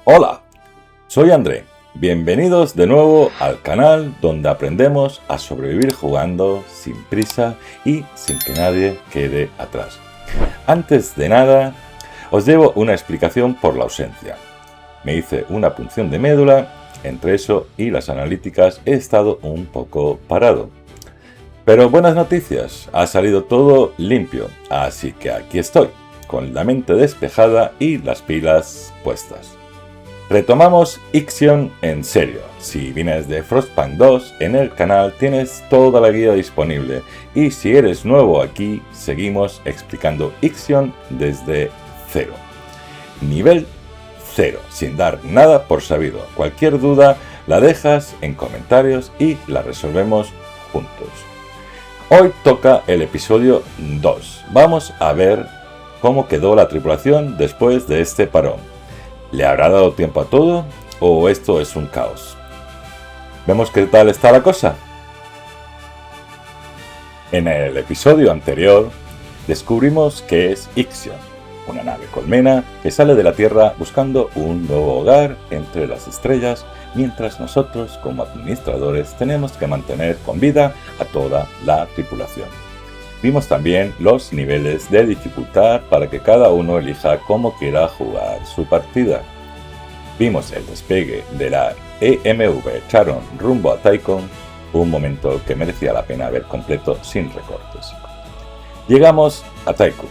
Hola, soy André. Bienvenidos de nuevo al canal donde aprendemos a sobrevivir jugando sin prisa y sin que nadie quede atrás. Antes de nada, os debo una explicación por la ausencia. Me hice una punción de médula, entre eso y las analíticas he estado un poco parado. Pero buenas noticias, ha salido todo limpio, así que aquí estoy, con la mente despejada y las pilas puestas. Retomamos Ixion en serio. Si vienes de Frostpunk 2, en el canal tienes toda la guía disponible. Y si eres nuevo aquí, seguimos explicando Ixion desde cero. Nivel 0, sin dar nada por sabido. Cualquier duda la dejas en comentarios y la resolvemos juntos. Hoy toca el episodio 2. Vamos a ver cómo quedó la tripulación después de este parón. ¿Le habrá dado tiempo a todo o esto es un caos? ¿Vemos qué tal está la cosa? En el episodio anterior descubrimos que es Ixion, una nave colmena que sale de la Tierra buscando un nuevo hogar entre las estrellas, mientras nosotros como administradores tenemos que mantener con vida a toda la tripulación. Vimos también los niveles de dificultad para que cada uno elija cómo quiera jugar su partida. Vimos el despegue de la EMV Charon rumbo a Tychon, un momento que merecía la pena ver completo sin recortes. Llegamos a Tychon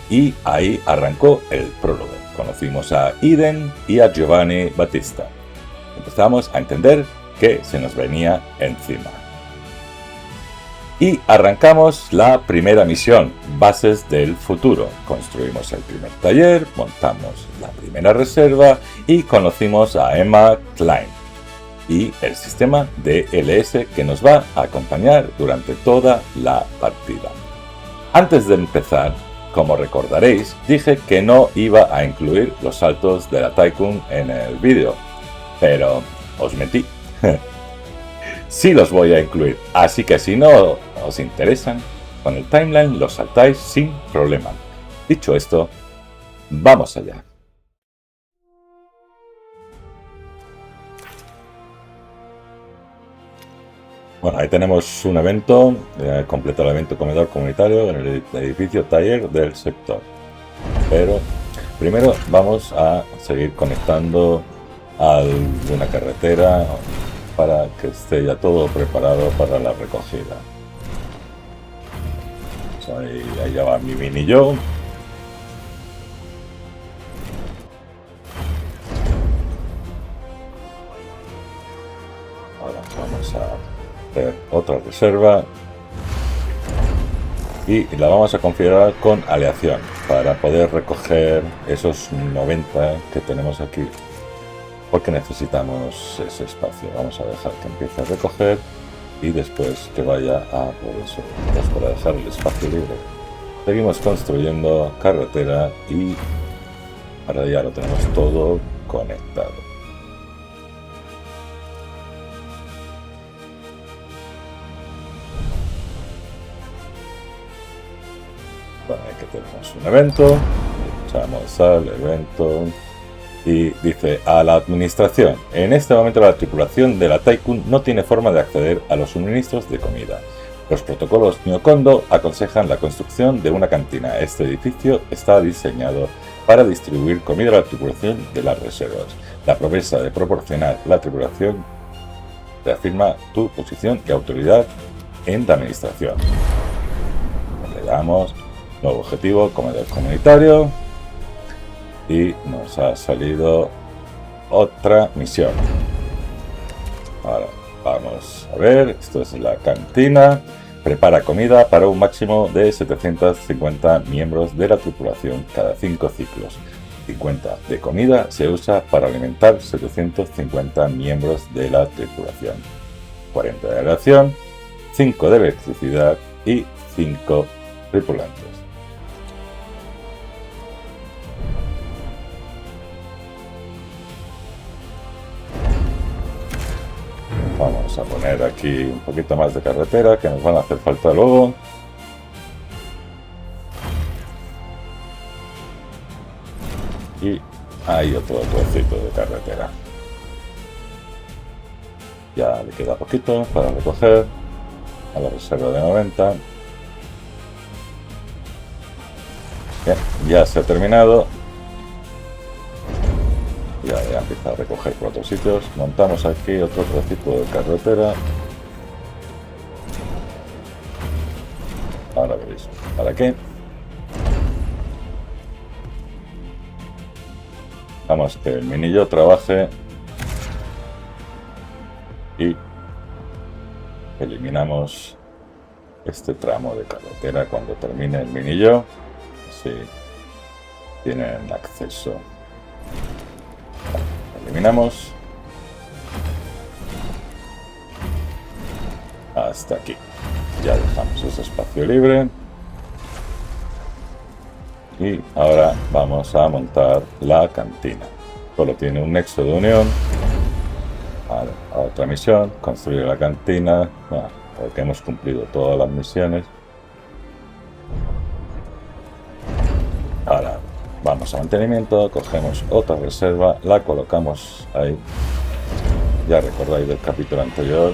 y ahí arrancó el prólogo. Conocimos a Eden y a Giovanni Battista. Empezamos a entender que se nos venía encima. Y arrancamos la primera misión, Bases del Futuro. Construimos el primer taller, montamos la primera reserva y conocimos a Emma Klein y el sistema DLS que nos va a acompañar durante toda la partida. Antes de empezar, como recordaréis, dije que no iba a incluir los saltos de la Tychon en el vídeo, pero os mentí. Sí los voy a incluir, así que si no os interesan, con el timeline los saltáis sin problema. Dicho esto, vamos allá. Bueno, ahí tenemos un evento, completó el evento comedor comunitario en el edificio taller del sector. Pero primero vamos a seguir conectando a una carretera para que esté ya todo preparado para la recogida. Pues ahí ya va mi mini yo. Ahora vamos a hacer otra reserva y la vamos a configurar con aleación para poder recoger esos 90 que tenemos aquí, porque necesitamos ese espacio. Vamos a dejar que empiece a recoger y después que vaya a por eso, pues para dejar el espacio libre. Seguimos construyendo carretera y ahora ya lo tenemos todo conectado. Bueno, aquí tenemos un evento, echamos al evento y dice a la administración: en este momento la tripulación de la Tychon no tiene forma de acceder a los suministros de comida. Los protocolos Niokondo aconsejan la construcción de una cantina. Este edificio está diseñado para distribuir comida a la tripulación de las reservas. La promesa de proporcionar la tripulación reafirma tu posición y autoridad en la administración. Le damos nuevo objetivo, comedor comunitario. Y nos ha salido otra misión. Ahora vamos a ver, esto es la cantina. Prepara comida para un máximo de 750 miembros de la tripulación cada 5 ciclos. 50 de comida se usa para alimentar 750 miembros de la tripulación. 40 de aviación, 5 de electricidad y 5 tripulantes. Vamos a poner aquí un poquito más de carretera que nos van a hacer falta luego. Y Hay otro trocito de carretera. Ya le queda poquito para recoger a la reserva de 90. Bien, ya se ha terminado. Ya empieza a recoger por otros sitios. Montamos aquí otro trocito de carretera. Ahora veréis para qué. Vamos que el minillo trabaje y eliminamos este tramo de carretera cuando termine el minillo. Así tienen acceso. Eliminamos hasta aquí. Ya dejamos ese espacio libre. Y ahora vamos a montar la cantina. Solo tiene un nexo de unión. Vale, a otra misión, construir la cantina. Bueno, porque hemos cumplido todas las misiones. Ahora vamos a mantenimiento, cogemos otra reserva, la colocamos ahí. Ya recordáis del capítulo anterior.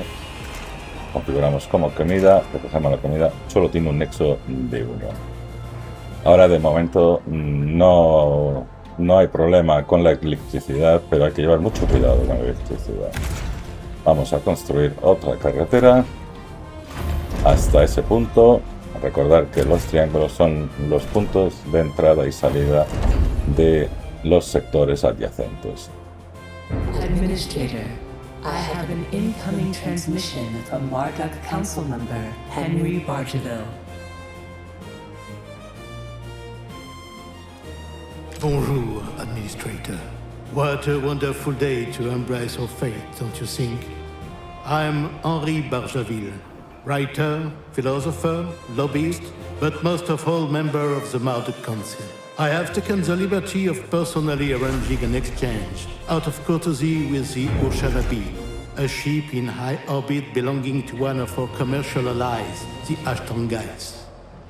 Configuramos como comida, recogemos la comida. Solo tiene un nexo de unión. Ahora de momento no hay problema con la electricidad, pero hay que llevar mucho cuidado con la electricidad. Vamos a construir otra carretera hasta ese punto. Recordar que los triángulos son los puntos de entrada y salida de los sectores adyacentes. Administrator, I have an incoming transmission from Marduk Council Member Henry Bargeville. Bonjour, Administrator. What a wonderful day to embrace our fate, don't you think? I'm Henri Bargeville, writer, philosopher, lobbyist, but most of all member of the Marduk Council. I have taken the liberty of personally arranging an exchange out of courtesy with the Oshanabi, a ship in high orbit belonging to one of our commercial allies, the Ashtongites.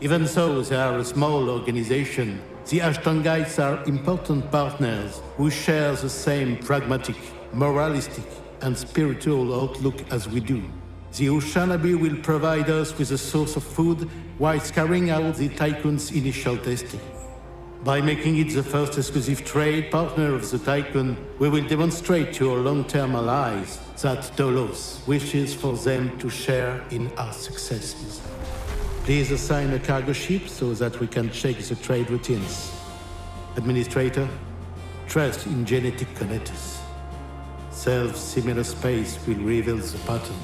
Even though they are a small organization, the Ashtongites are important partners who share the same pragmatic, moralistic, and spiritual outlook as we do. The Oshanabi will provide us with a source of food while carrying out the Tycoon's initial testing. By making it the first exclusive trade partner of the Tycoon, we will demonstrate to our long-term allies that Dolos wishes for them to share in our successes. Please assign a cargo ship so that we can check the trade routines. Administrator, trust in genetic connectors. Self-similar space will reveal the pattern.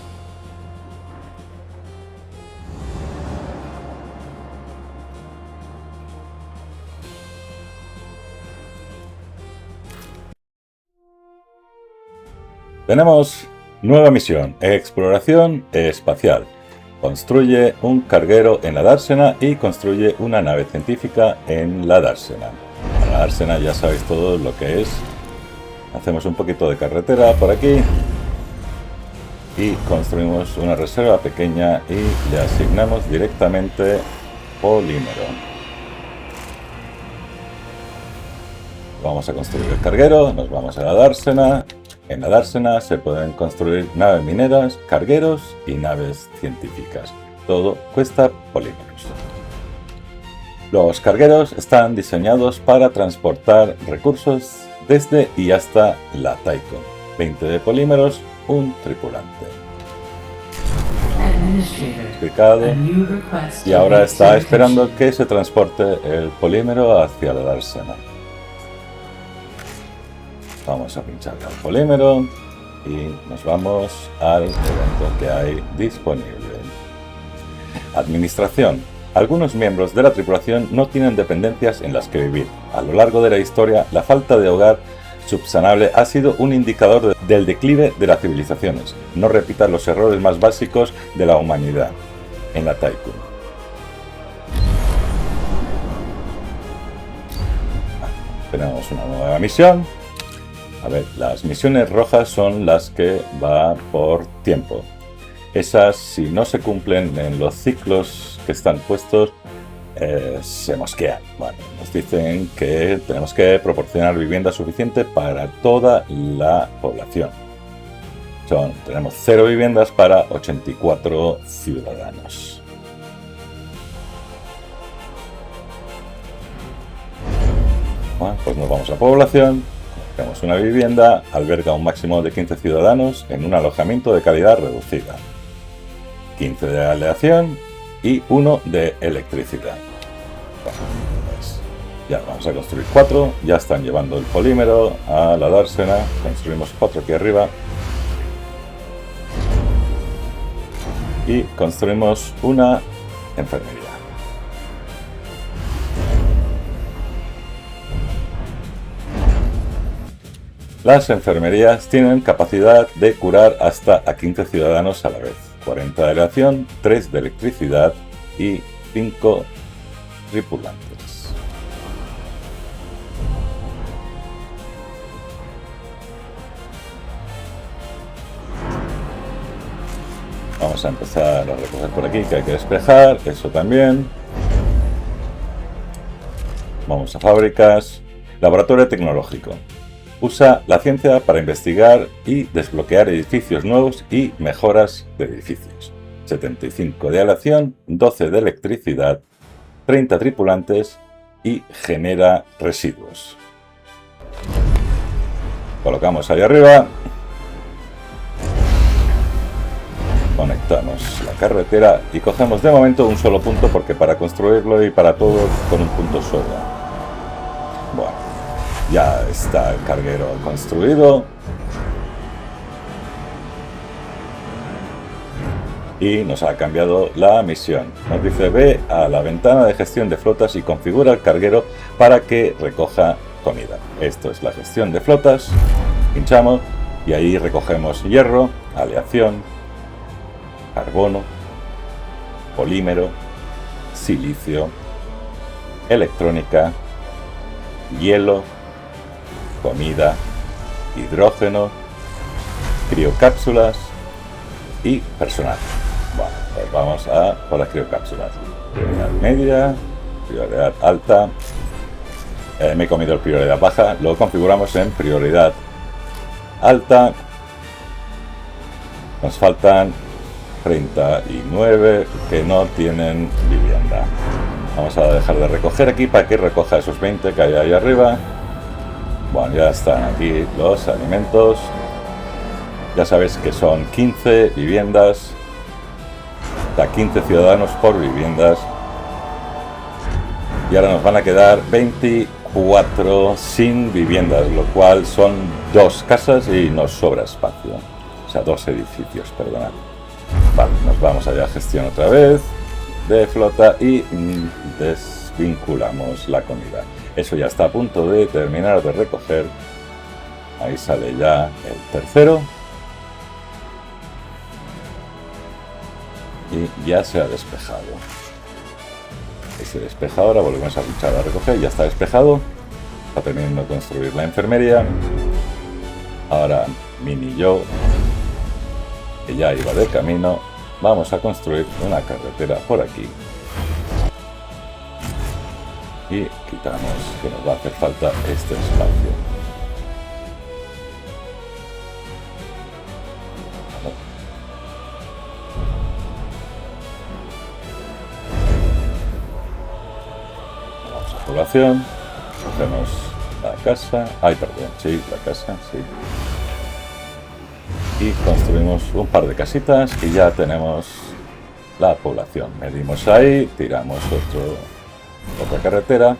Tenemos nueva misión, exploración espacial. Construye un carguero en la dársena y construye una nave científica en la dársena. La dársena ya sabéis todo lo que es. Hacemos un poquito de carretera por aquí y construimos una reserva pequeña y le asignamos directamente polímero. Vamos a construir el carguero, nos vamos a la dársena. En la dársena se pueden construir naves mineras, cargueros y naves científicas. Todo cuesta polímeros. Los cargueros están diseñados para transportar recursos desde y hasta la Tycoon. 20 de polímeros, un tripulante. Explicado. Y ahora está esperando que se transporte el polímero hacia la dársena. Vamos a pinchar al polímero y nos vamos al evento que hay disponible. Administración. Algunos miembros de la tripulación no tienen dependencias en las que vivir. A lo largo de la historia, la falta de hogar subsanable ha sido un indicador del declive de las civilizaciones. No repitan los errores más básicos de la humanidad en la Tycoon. Tenemos una nueva misión. A ver, las misiones rojas son las que va por tiempo. Esas, si no se cumplen en los ciclos que están puestos, se mosquean. Bueno, nos dicen que tenemos que proporcionar vivienda suficiente para toda la población. Tenemos 0 viviendas para 84 ciudadanos. Bueno, pues nos vamos a población. Tenemos una vivienda, alberga un máximo de 15 ciudadanos en un alojamiento de calidad reducida. 15 de aleación y 1 de electricidad. Bueno, pues ya vamos a construir 4. Ya están llevando el polímero a la dársena. Construimos 4 aquí arriba. Y construimos una enfermería. Las enfermerías tienen capacidad de curar hasta a 15 ciudadanos a la vez. 40 de aleación, 3 de electricidad y 5 tripulantes. Vamos a empezar a recoger por aquí, que hay que despejar, eso también. Vamos a fábricas. Laboratorio tecnológico. Usa la ciencia para investigar y desbloquear edificios nuevos y mejoras de edificios. 75 de aleación, 12 de electricidad, 30 tripulantes y genera residuos. Colocamos ahí arriba. Conectamos la carretera y cogemos de momento un solo punto porque para construirlo y para todo con un punto solo. Bueno, ya está el carguero construido. Y nos ha cambiado la misión. Nos dice: ve a la ventana de gestión de flotas y configura el carguero para que recoja comida. Esto es la gestión de flotas. Pinchamos y ahí recogemos hierro, aleación, carbono, polímero, silicio, electrónica, hielo, comida, hidrógeno, criocápsulas y personal. Bueno, pues vamos a por las criocápsulas. Prioridad media, prioridad alta. Me he comido el prioridad baja, lo configuramos en prioridad alta. Nos faltan 39 que no tienen vivienda. Vamos a dejar de recoger aquí para que recoja esos 20 que hay ahí arriba. Bueno, ya están aquí los alimentos. Ya sabéis que son 15 viviendas, hasta 15 ciudadanos por viviendas. Y ahora nos van a quedar 24 sin viviendas, lo cual son 2 casas y nos sobra espacio. O sea, 2 edificios, perdonad. Vale, nos vamos allá a gestión otra vez de flota y desvinculamos la comida. Eso ya está a punto de terminar de recoger. Ahí sale ya el tercero. Y ya se ha despejado. Y se despeja ahora, volvemos a pinchar a recoger, ya está despejado. Está terminando de construir la enfermería. Ahora Mini y yo, que ya iba de camino, vamos a construir una carretera por aquí. Y quitamos, que nos va a hacer falta este espacio. Vamos a población, cogemos la casa, la casa, sí. Y construimos un par de casitas y ya tenemos la población. Medimos ahí, tiramos otra carretera.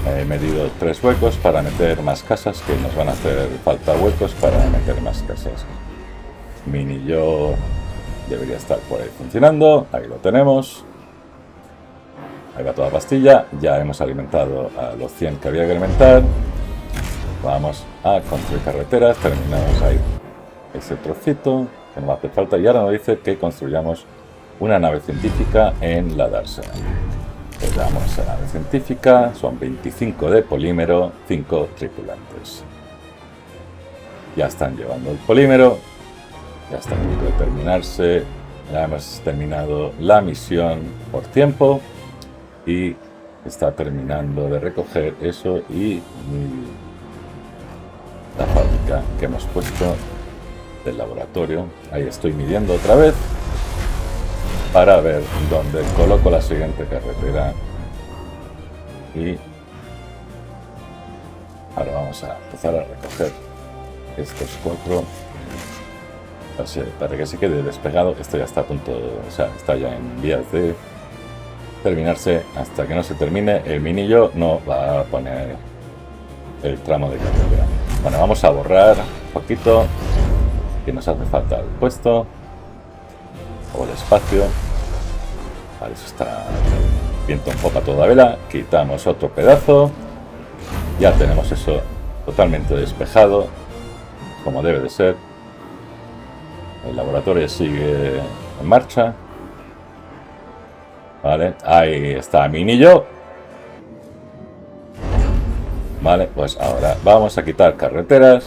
He medido 3 huecos para meter más casas, que nos van a hacer falta huecos para meter más casas. Mini yo debería estar por ahí funcionando. Ahí lo tenemos. Ahí va toda pastilla. Ya hemos alimentado a los 100 que había que alimentar. Vamos a construir carreteras. Terminamos ahí ese trocito que nos hace falta. Y ahora nos dice que construyamos una nave científica en la dársena. Le damos a la nave científica. Son 25 de polímero, 5 tripulantes. Ya están llevando el polímero. Ya está a punto de terminarse. Ya hemos terminado la misión por tiempo. y está terminando de recoger eso y la fábrica que hemos puesto del laboratorio. Ahí estoy midiendo otra vez para ver dónde coloco la siguiente carretera y ahora vamos a empezar a recoger estos 4 para que se quede despegado. Esto ya está a punto, o sea, está ya en vías de terminarse. Hasta que no se termine el minillo no va a poner el tramo de carretera. Bueno, vamos a borrar un poquito que nos hace falta el puesto o el espacio. Vale, eso está viento en popa toda vela. Quitamos otro pedazo. Ya tenemos eso totalmente despejado, como debe de ser. El laboratorio sigue en marcha. Vale, ahí está Minillo. Vale, pues ahora vamos a quitar carreteras.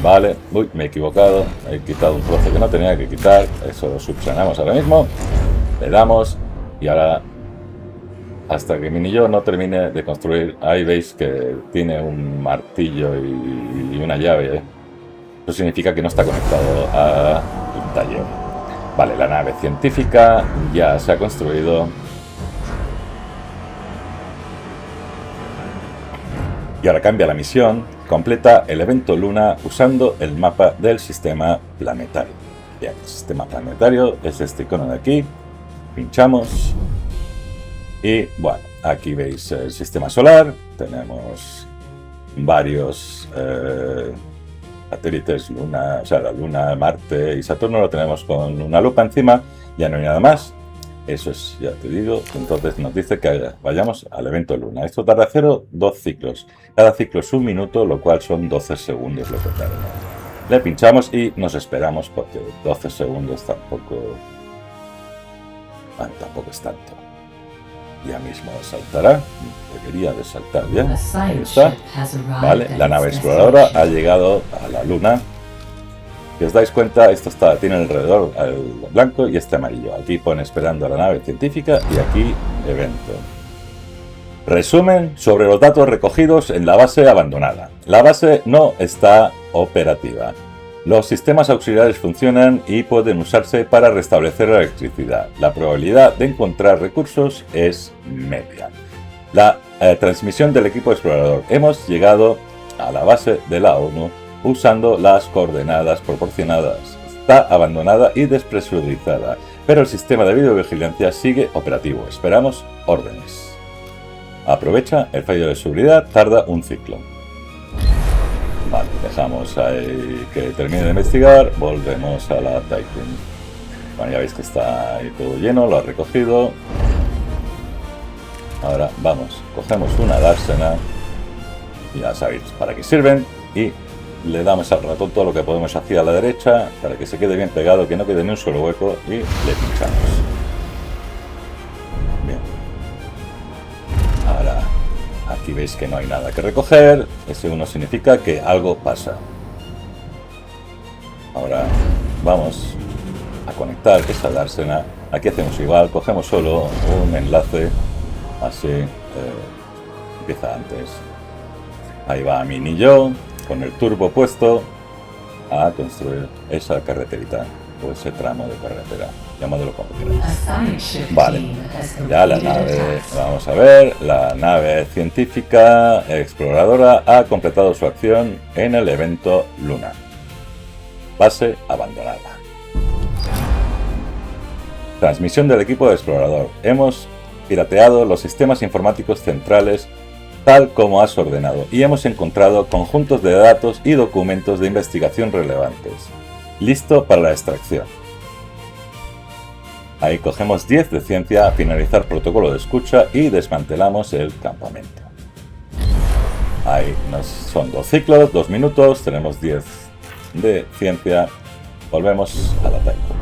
Vale, uy, me he equivocado. He quitado un trozo que no tenía que quitar. Eso lo subsanamos ahora mismo. Le damos y ahora, hasta que Minillo no termine de construir, ahí veis que tiene un martillo y una llave. Eso significa que no está conectado al taller. Vale, la nave científica ya se ha construido. Y ahora cambia la misión. Completa el evento Luna usando el mapa del sistema planetario. Bien, el sistema planetario es este icono de aquí. Pinchamos. Y bueno, aquí veis el sistema solar. Tenemos varios satélites, Luna, o sea, la Luna, Marte y Saturno lo tenemos con una lupa encima. Ya no hay nada más. Eso es, ya te digo. Entonces nos dice que vayamos al evento Luna. Esto tarda 2 ciclos. Cada ciclo es 1 minuto, lo cual son 12 segundos lo que tarda. Le pinchamos y nos esperamos porque 12 segundos tampoco es tanto. Ya mismo saltará. Debería de saltar ya. Ahí está. Vale, la nave exploradora ha llegado a la Luna. Si os dais cuenta, esto tiene alrededor el blanco y este amarillo. Aquí pone esperando a la nave científica y aquí evento. Resumen sobre los datos recogidos en la base abandonada. La base no está operativa. Los sistemas auxiliares funcionan y pueden usarse para restablecer la electricidad. La probabilidad de encontrar recursos es media. La transmisión del equipo explorador. Hemos llegado a la base de la ONU usando las coordenadas proporcionadas. Está abandonada y despresurizada, pero el sistema de videovigilancia sigue operativo. Esperamos órdenes. Aprovecha el fallo de seguridad, tarda 1 ciclo. Vale, dejamos ahí que termine de investigar, volvemos a la Titan. Bueno, ya veis que está ahí todo lleno, lo ha recogido. Ahora vamos, cogemos una dársena, ya sabéis para qué sirven, y le damos al ratón todo lo que podemos hacia la derecha para que se quede bien pegado, que no quede ni un solo hueco, y le pinchamos. Bien. Ahora, aquí veis que no hay nada que recoger. S1 significa que algo pasa. Ahora vamos a conectar esa dársena. Aquí hacemos igual, cogemos solo un enlace, así empieza antes. Ahí va Minillo con el turbo puesto a construir esa carreterita o ese tramo de carretera, llamadlo como queráis. Vale, ya la nave, vamos a ver, la nave científica exploradora ha completado su acción en el evento Luna. Base abandonada. Transmisión del equipo de explorador. Hemos pirateado los sistemas informáticos centrales tal como has ordenado y hemos encontrado conjuntos de datos y documentos de investigación relevantes. Listo para la extracción. Ahí cogemos 10 de ciencia a finalizar protocolo de escucha y desmantelamos el campamento. Ahí son 2 ciclos, 2 minutos, tenemos 10 de ciencia. Volvemos a la Taiko.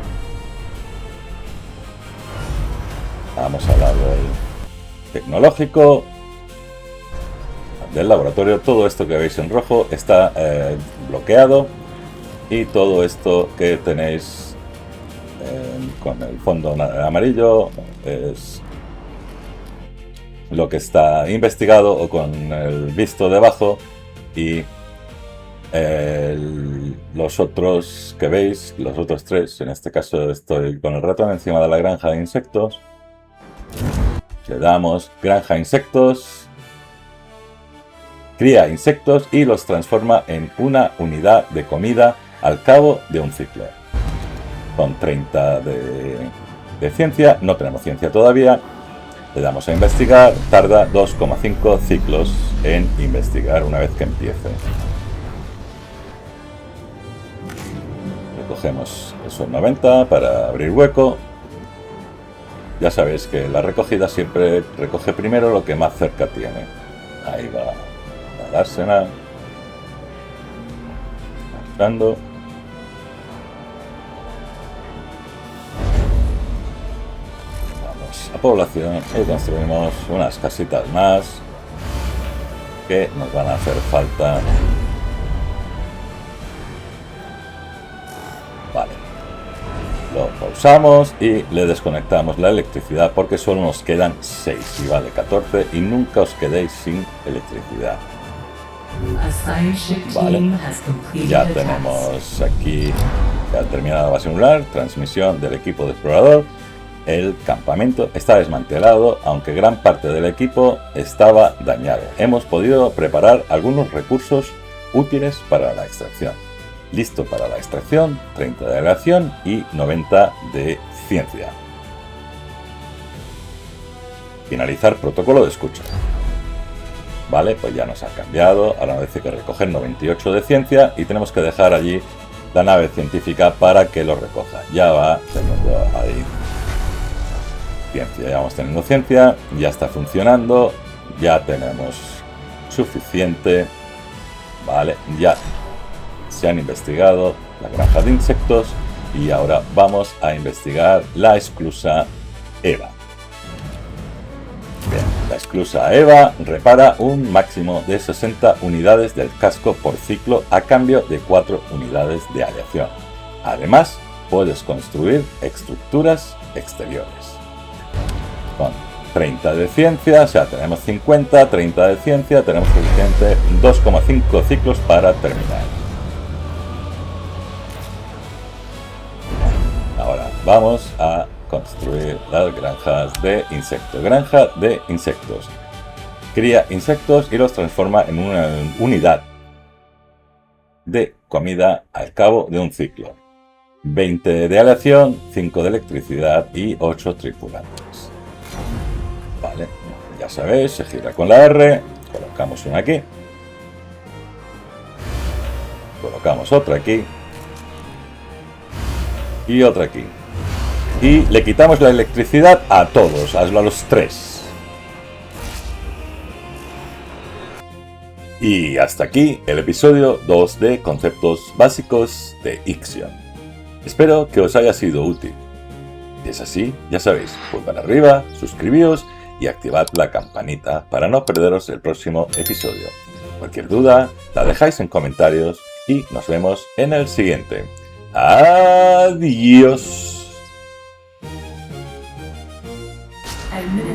Vamos al lado tecnológico del laboratorio. Todo esto que veis en rojo está bloqueado y todo esto que tenéis con el fondo amarillo es lo que está investigado o con el visto debajo y los otros que veis, los otros tres, en este caso estoy con el ratón encima de la granja de insectos. Le damos granja insectos, cría insectos y los transforma en una unidad de comida al cabo de un ciclo. Con 30 de ciencia, no tenemos ciencia todavía. Le damos a investigar, tarda 2,5 ciclos en investigar una vez que empiece. Recogemos esos 90 para abrir hueco. Ya sabéis que la recogida siempre recoge primero lo que más cerca tiene. Ahí va al arsenal. Entrando. Vamos a población y construimos unas casitas más que nos van a hacer falta. Vale. Lo pausamos y le desconectamos la electricidad porque solo nos quedan 6 y vale 14 y nunca os quedéis sin electricidad. Vale, ya tenemos aquí, ya terminada la base lunar, transmisión del equipo de explorador. El campamento está desmantelado, aunque gran parte del equipo estaba dañado. Hemos podido preparar algunos recursos útiles para la extracción. Listo para la extracción, 30 de aleación y 90 de ciencia. Finalizar protocolo de escucha. Vale, pues ya nos ha cambiado. Ahora nos dice que recoger 98 de ciencia y tenemos que dejar allí la nave científica para que lo recoja. Ya va teniendo ahí ciencia. Ya vamos teniendo ciencia, ya está funcionando, ya tenemos suficiente. Vale, ya se han investigado la granja de insectos y ahora vamos a investigar la esclusa EVA. Bien, la esclusa EVA repara un máximo de 60 unidades del casco por ciclo a cambio de 4 unidades de aleación. Además, puedes construir estructuras exteriores. Con 30 de ciencia, o sea, tenemos 50, 30 de ciencia, tenemos suficiente 2,5 ciclos para terminar. Ahora vamos a construir las granjas de insectos. Granja de insectos. Cría insectos y los transforma en una unidad de comida al cabo de un ciclo. 20 de aleación, 5 de electricidad y 8 tripulantes. Vale, ya sabéis, se gira con la R, colocamos una aquí, colocamos otra aquí y otra aquí. Y le quitamos la electricidad a todos, a los 3. Y hasta aquí el episodio 2 de Conceptos Básicos de Ixion. Espero que os haya sido útil. Si es así, ya sabéis, pulgar arriba, suscribíos y activad la campanita para no perderos el próximo episodio. Cualquier duda, la dejáis en comentarios y nos vemos en el siguiente. ¡Adiós!